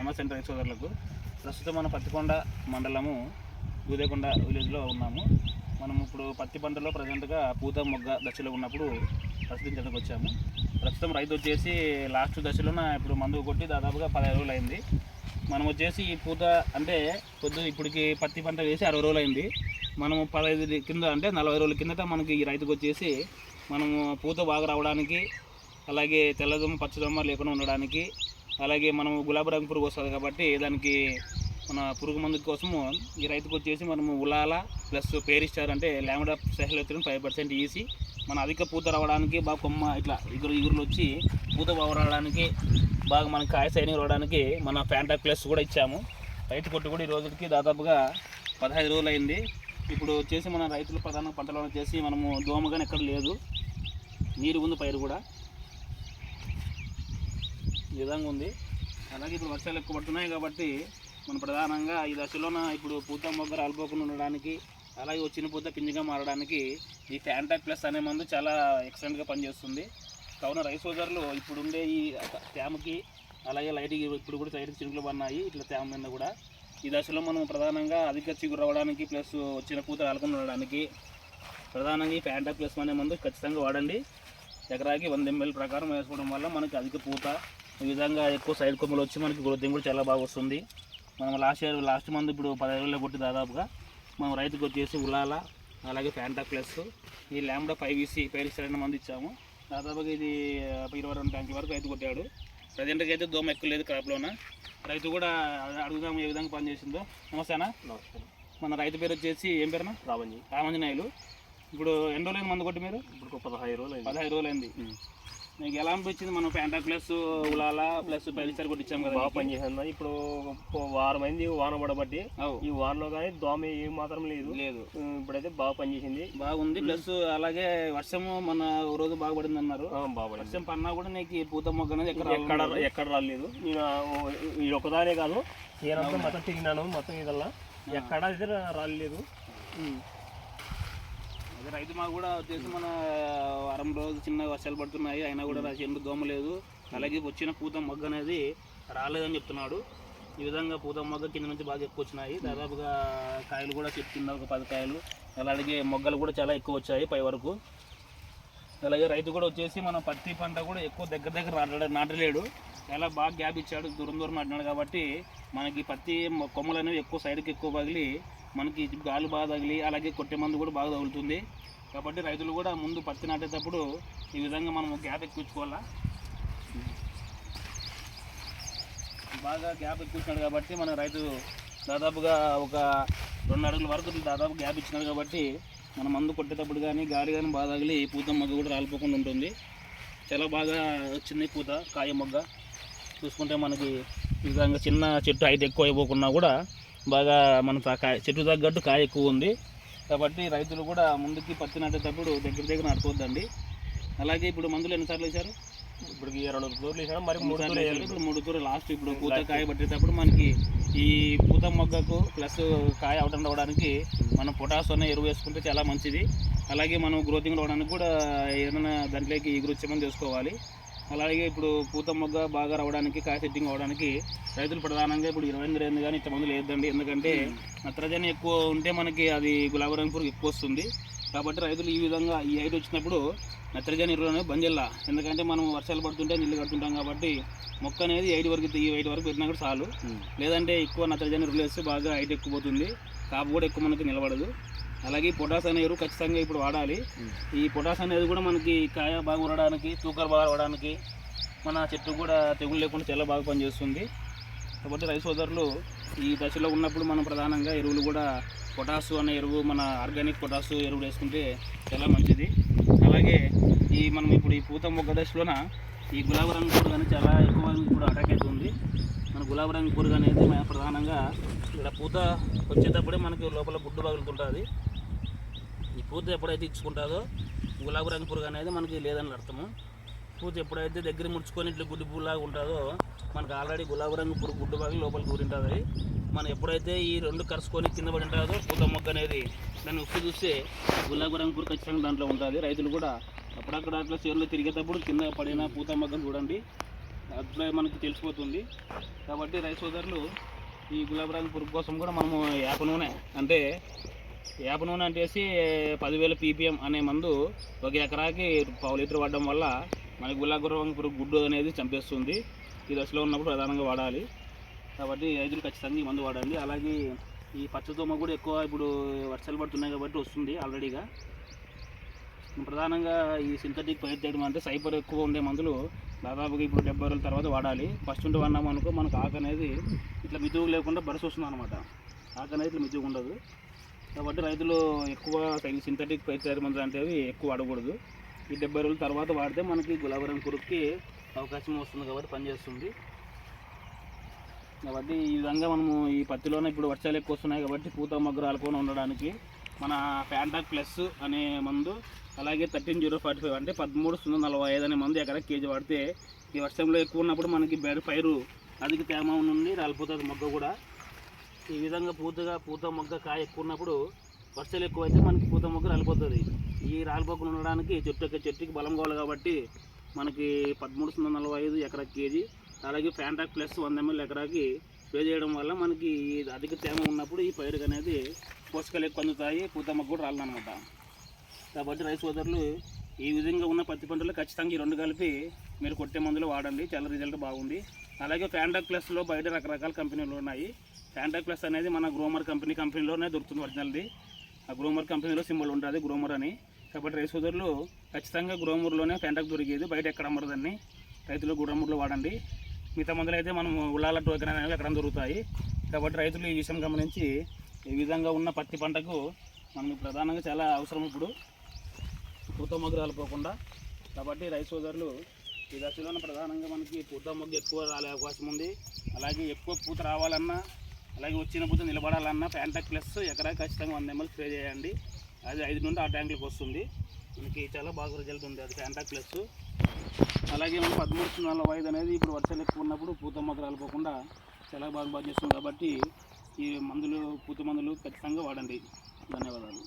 నమస్తే రైతు సోదరులకు. ప్రస్తుతం మన పత్తికొండ మండలము దూదేకొండ విలేజ్లో ఉన్నాము. మనం ఇప్పుడు పత్తి పంటలో ప్రజెంట్గా పూత మొగ్గ దశలో ఉన్నప్పుడు పరిశీలించడానికి వచ్చాము. ప్రస్తుతం రైతు వచ్చేసి లాస్ట్ దశలోన ఇప్పుడు మందు కొట్టి దాదాపుగా 15 రోజులు అయింది. మనం వచ్చేసి ఈ పూత అంటే ఇప్పటికి పత్తి పంట వేసి 60 రోజులు అయింది. మనము 15 కింద అంటే 40 రోజుల కిందట మనకి ఈ రైతుకు వచ్చేసి మనము పూత బాగా రావడానికి, అలాగే తెల్లదొమ్మ పచ్చదొమ్మ లేకుండా ఉండడానికి, అలాగే మనం గులాబీ రంగు పురుగు వస్తుంది కాబట్టి దానికి మన పురుగు మందు కోసము ఈ రైతుకు వచ్చేసి మనము ఉలాల ప్లస్ పేరిస్టార్ అంటే లాంబ్డా సెహలోత్రిన్ 5% ఈసి మన అధిక పూత రావడానికి, బాగా కొమ్మ ఇట్లా ఇగురులు వచ్చి పూత బాగా రావడానికి, బాగా మన కాయ సైనింగ్ రావడానికి మన ఫ్యాంటా ప్లస్ కూడా ఇచ్చాము. రైతు కొట్టు కూడా ఈ రోజుకి దాదాపుగా 15 రోజులు అయింది. ఇప్పుడు వచ్చేసి మన రైతుల ప్రధాన పంటలో వచ్చేసి మనము దోమ కానీ ఎక్కడ లేదు, నీరు ఉంది, పైరు కూడా ఈ విధంగా ఉంది. అలాగే ఇప్పుడు వర్షాలు ఎక్కువ పడుతున్నాయి కాబట్టి మన ప్రధానంగా ఈ దశలోన ఇప్పుడు పూత మొగ్గ రాలిపోకుండా ఉండడానికి, అలాగే వచ్చిన పూత పిండిగా మారడానికి ఈ ఫ్యాంటా ప్లస్ అనే మందు చాలా ఎక్సలెంట్గా పనిచేస్తుంది. కావున రైతు సోదరులు ఇప్పుడు ఉండే ఈ తేమకి, అలాగే లైట్కి ఇప్పుడు కూడా సైడ్కి చినుకులు పడినాయి ఇట్లా తేమ మీద కూడా, ఈ దశలో మనం ప్రధానంగా అధిక చిగురు రావడానికి ప్లస్ వచ్చిన పూత రాలకుండా ఉండడానికి ప్రధానంగా ఈ ఫ్యాంటా ప్లస్ అనే మందు ఖచ్చితంగా వాడండి. ఎకరాకి 100 ml ప్రకారం వేసుకోవడం వల్ల మనకి అధిక పూత, ఈ విధంగా ఎక్కువ సైడ్ కొమ్మలు వచ్చి మనకి గ్రోతింగ్ కూడా చాలా బాగా వస్తుంది. మనం లాస్ట్ మంత్ ఇప్పుడు 15 రోజుల్లో కొట్టి దాదాపుగా మనం రైతుకు వచ్చేసి ఉలాల, అలాగే ఫ్యాంటా ప్లస్, ఈ లాంబ్డా 5 పేరిస్టార్ అనే మంది ఇచ్చాము. దాదాపుగా ఇది 22 ట్యాంకుల వరకు రైతు కొట్టాడు. ప్రజెంట్గా అయితే దోమ ఎక్కువ లేదు క్రాప్లోన. రైతు కూడా అడుగుదాం ఏ విధంగా పనిచేసిందో. నమస్తేనా? నమస్కారం. మన రైతు పేరు వచ్చేసి ఏం పేరునా? రామంజనాయులు. ఇప్పుడు ఎన్ని రోజులైంది మందు కొట్టి మీరు? ఇప్పుడు 15 రోజులు. 15 రోజులు అయింది. మీకు ఎలా అనిపించింది? మనం ఫ్యాంటా ప్లస్ ఉలాల ప్లస్ పేరిస్టార్ కొట్టించాము కదా, బాగా పనిచేసింది. ఇప్పుడు వారం అయింది వాన పడబట్టి, ఈ వారంలో కానీ దోమ ఏం మాత్రం లేదు. ఇప్పుడైతే బాగా పనిచేసింది, బాగుంది. ప్లస్ అలాగే వర్షము మన రోజు బాగా పడింది అన్నారు. వర్షం పడినా కూడా నీకు పూత మొగ్గ అనేది ఎక్కడ రాలేదు. నేను ఈ ఒక్కదానే కాదు, నేనంతా మొత్తం తిరిగినాను, మొత్తం ఇదల్లా ఎక్కడ అయితే రాలేదు. రైతు మాకు కూడా వచ్చేసి మన వారం రోజు చిన్న వర్షాలు పడుతున్నాయి, అయినా కూడా చెండు దోమ లేదు, అలాగే వచ్చిన పూత మొగ్గ అనేది రాలేదని చెప్తున్నాడు. ఈ విధంగా పూత మొగ్గ కింద నుంచి బాగా ఎక్కువ వచ్చినాయి. దాదాపుగా కాయలు కూడా చెట్టు కింద ఒక 10 కాయలు, అలాగే మొగ్గలు కూడా చాలా ఎక్కువ వచ్చాయి పై వరకు. అలాగే రైతు కూడా వచ్చేసి మన పత్తి పంట కూడా ఎక్కువ దగ్గర నాటలేడు, చాలా బాగా గ్యాప్ ఇచ్చాడు, దూరం నాటినాడు కాబట్టి మనకి పత్తి కొమ్మలు అనేవి ఎక్కువ సైడ్కి ఎక్కువ పగిలి మనకి గాలి బాగా తగిలి, అలాగే కొట్టే మందు కూడా బాగా తగులుతుంది. కాబట్టి రైతులు కూడా ముందు పత్తి నాటేటప్పుడు ఈ విధంగా మనం గ్యాప్ ఎక్కువచ్చుకోవాలా. బాగా గ్యాప్ ఎక్కువచ్చినాడు కాబట్టి మన రైతు దాదాపుగా ఒక 2 అడుగుల వరకు దాదాపు గ్యాప్ ఇచ్చినాడు కాబట్టి మన మందు కొట్టేటప్పుడు కానీ గాలి కానీ బాగా తగిలి పూత మొగ్గ కూడా రాలిపోకుండా ఉంటుంది. చాలా బాగా వచ్చింది పూత, కాయ మొగ్గ చూసుకుంటే మనకి ఈ విధంగా చిన్న చెట్టు హైట్ ఎక్కువ అయిపోకున్నా కూడా బాగా మన చెట్టు తగ్గట్టు కాయ ఎక్కువ ఉంది. కాబట్టి రైతులు కూడా ముందుకి పత్తి నాటేటప్పుడు దగ్గర నాటుకోవద్దండి. అలాగే ఇప్పుడు మందులు ఎన్నిసార్లు వేశారు? ఇప్పటికి 2 తూర్లు వేసాను, మరి 3 వేసారు. ఇప్పుడు 3 తూర్లు లాస్ట్. ఇప్పుడు పూత కాయ పట్టేటప్పుడు మనకి ఈ పూత మొగ్గకు ప్లస్ కాయ అవడానికి మనం పొటాష్ అనే ఎరువు వేసుకుంటే చాలా మంచిది. అలాగే మనం గ్రోతింగ్ రావడానికి కూడా ఏదైనా దాంట్లోకి ఎగురొచ్చేమని చేసుకోవాలి. అలాగే ఇప్పుడు పూత మొగ్గ బాగా రావడానికి, కాయ సెట్టింగ్ అవ్వడానికి రైతులు ప్రధానంగా ఇప్పుడు 28 కానీ ఇంత మందులు వేయద్దండి. ఎందుకంటే నత్రజని ఎక్కువ ఉంటే మనకి అది గులాబీ రంగు పురుగు ఎక్కువ వస్తుంది. కాబట్టి రైతులు ఈ విధంగా ఈ హైట్ వచ్చినప్పుడు నత్రజని ఎరువు అనేది బంద్ చేయాలి. ఎందుకంటే మనం వర్షాలు పడుతుంటే నీళ్ళు కడుతుంటాం కాబట్టి మొక్క అనేది 8 వరకు పెట్టినా కూడా చాలు. లేదంటే ఎక్కువ నత్రజని ఎరువులు వేస్తే బాగా హైట్ ఎక్కువ పోతుంది, కాపు కూడా ఎక్కువ మనకి నిలబడదు. అలాగే పొటాష్ అనే ఎరువు ఖచ్చితంగా ఇప్పుడు వాడాలి. ఈ పొటాష్ అనేది కూడా మనకి కాయ బాగా ఉండడానికి, తూకాలు బాగా రావడానికి, మన చెట్టు కూడా తెగులు లేకుండా చాలా బాగా పనిచేస్తుంది. కాబట్టి రైతు సోదరులు ఈ దశలో ఉన్నప్పుడు మనం ప్రధానంగా ఎరువులు కూడా పొటాష్ అనే ఎరువు, మన ఆర్గానిక్ పొటాష్ ఎరువులు వేసుకుంటే చాలా మంచిది. అలాగే మనం ఇప్పుడు ఈ పూత మొగ్గ దశలోన ఈ గులాబీ రంగు పురుగు అనేది చాలా ఎక్కువ ఇప్పుడు అటాక్ అవుతుంది. మన గులాబీ రంగు పురుగు అనేది ప్రధానంగా ఇక్కడ పూత వచ్చేటప్పుడే మనకి లోపల గుడ్డు పగులుతుంటుంది. ఈ పూత ఎప్పుడైతే ఇచ్చుకుంటుందో గులాబీ రంగు పురుగు అనేది మనకి లేదని అర్థము. పూత ఎప్పుడైతే దగ్గర ముడుచుకొని ఇట్లా గుడ్డి పూలాగా ఉంటుందో మనకు ఆల్రెడీ గులాబీ రంగు పురుగు గుడ్డు పగిలి లోపలికి ఊరింటుంది. మనం ఎప్పుడైతే ఈ 2 కరుచుకొని కింద పడి ఉంటుందో పూత మొగ్గ అనేది దాన్ని ఉప్పు చూస్తే గులాబీ రంగు పురుగు ఖచ్చితంగా దాంట్లో ఉంటుంది. రైతులు కూడా అప్పుడక్కడ అట్లా చేరులో తిరిగేటప్పుడు కింద పడిన పూత మొగ్గను చూడండి. అప్పుడే మనకి తెలిసిపోతుంది. కాబట్టి రైతు సోదరులు ఈ గులాబీ రంగు పురుగు కోసం కూడా మనము వేప నూనె అంటే 10,000 ppm అనే మందు 1 ఎకరాకి 1/2 లీటర్ వాడడం వల్ల మనకి గులాబీ రంగు పురుగు గుడ్డు అనేది చంపేస్తుంది. ఈ దశలో ఉన్నప్పుడు ప్రధానంగా వాడాలి. కాబట్టి రైతులు ఖచ్చితంగా ఈ మందు వాడండి. అలాగే ఈ పచ్చదోమ కూడా ఎక్కువ ఇప్పుడు వర్షాలు పడుతున్నాయి కాబట్టి వస్తుంది ఆల్రెడీగా. ప్రధానంగా ఈ సింథటిక్ పైరు చేయడం అంటే సైపర్ ఎక్కువ ఉండే మందులు దాదాపుగా ఇప్పుడు 70 రోజుల తర్వాత వాడాలి. ఫస్ట్ ఉంటే వాడినాం అనుకో మనకు ఆకు అనేది ఇట్లా మితుగు లేకుండా బరసు వస్తుంది అనమాట. ఆకు అనేది ఇట్లా మితుగు ఉండదు. కాబట్టి రైతులు ఎక్కువ సింథటిక్ పైరు తయారు మందులు అంటే ఎక్కువ వాడకూడదు. ఈ 70 రోజుల తర్వాత వాడితే మనకి గులాబీ రంగు పురుగుకి అవకాశం వస్తుంది కాబట్టి పనిచేస్తుంది. కాబట్టి ఈ విధంగా మనము ఈ పత్తిలోనే ఇప్పుడు వర్షాలు ఎక్కువ వస్తున్నాయి కాబట్టి పూత మొగ్గ రాలుకొని ఉండడానికి మన ఫ్యాంటాక్ ప్లస్ అనే మందు, అలాగే 13-045 అంటే 13-045 అనే మందు ఎకరా కేజీ వాడితే ఈ వర్షంలో ఎక్కువ ఉన్నప్పుడు మనకి పైరు అధిక తేమ నుండి రాలిపోతుంది మొగ్గ కూడా. ఈ విధంగా పూత మొగ్గ కాయ ఎక్కువ ఉన్నప్పుడు వర్షాలు ఎక్కువైతే మనకి పూత మొగ్గ రాలిపోతుంది. ఈ రాలిపోకుండా ఉండడానికి చెట్టుకి బలం కావాలి కాబట్టి మనకి 13-045 ఎకరా కేజీ, అలాగే ఫ్యాంటాక్ ప్లస్ 100 ml ఎకరాకి స్ప్రే చేయడం వల్ల మనకి అధిక తేమ ఉన్నప్పుడు ఈ పైరుకి అనేది పోషకాలు ఎక్కువ అందుతాయి, పూత మొగ్గ కూడా రాలనమాట. కాబట్టి రైతు సోదరులు ఈ విధంగా ఉన్న పత్తి పంటలు ఖచ్చితంగా ఈ 2 కలిపి మీరు కొట్టే మందులు వాడండి, చాలా రిజల్ట్ బాగుంది. అలాగే ఫ్యాంటాక్ ప్లస్లో బయట రకరకాల కంపెనీలు ఉన్నాయి. ఫ్యాంటాక్ ప్లస్ అనేది మన గ్రోమర్ కంపెనీలోనే దొరుకుతుంది ఒరిజినల్ది. ఆ గ్రోమర్ కంపెనీలో సింబల్ ఉంటుంది గ్రోమర్ అని. కాబట్టి రైతు సోదరులు ఖచ్చితంగా గ్రోమర్లోనే ఫ్యాంటాక్ దొరికేది, బయట ఎక్కడ అమ్మరదాన్ని. రైతులు గ్రోమర్లో వాడండి. మిగతా మందులు అయితే మనం ఉల్లాల టోకెన్ అనేవి ఎక్కడ దొరుకుతాయి. కాబట్టి రైతులు ఈ విషయం గమనించి ఈ విధంగా ఉన్న పత్తి పంటకు మనకు ప్రధానంగా చాలా అవసరం ఇప్పుడు పూత మొగ్గ రాలిపోకుండా. కాబట్టి రైతు సోదరులు ఈ దశలోనే ప్రధానంగా మనకి పూత మొగ్గ ఎక్కువ రాలే అవకాశం ఉంది. అలాగే ఎక్కువ పూత రావాలన్నా, అలాగే వచ్చిన పూత నిలబడాలన్నా ఫ్యాంటాక్ ప్లస్ ఎకరా ఖచ్చితంగా 100 ml స్ప్రే చేయండి. అది 5 నుండి 6 ట్యాంకులకు వస్తుంది. మనకి చాలా బాగా రిజల్ట్ ఉంది అది ఫ్యాంటాక్ ప్లస్. అలాగే మనం 13-045 అనేది ఇప్పుడు వర్షాలు ఎక్కువ ఉన్నప్పుడు పూత మొగ్గ రాలిపోకుండా చాలా బాగా చేస్తుంది. కాబట్టి ఈ పూత మందులు ఖచ్చితంగా వాడండి. ధన్యవాదాలు.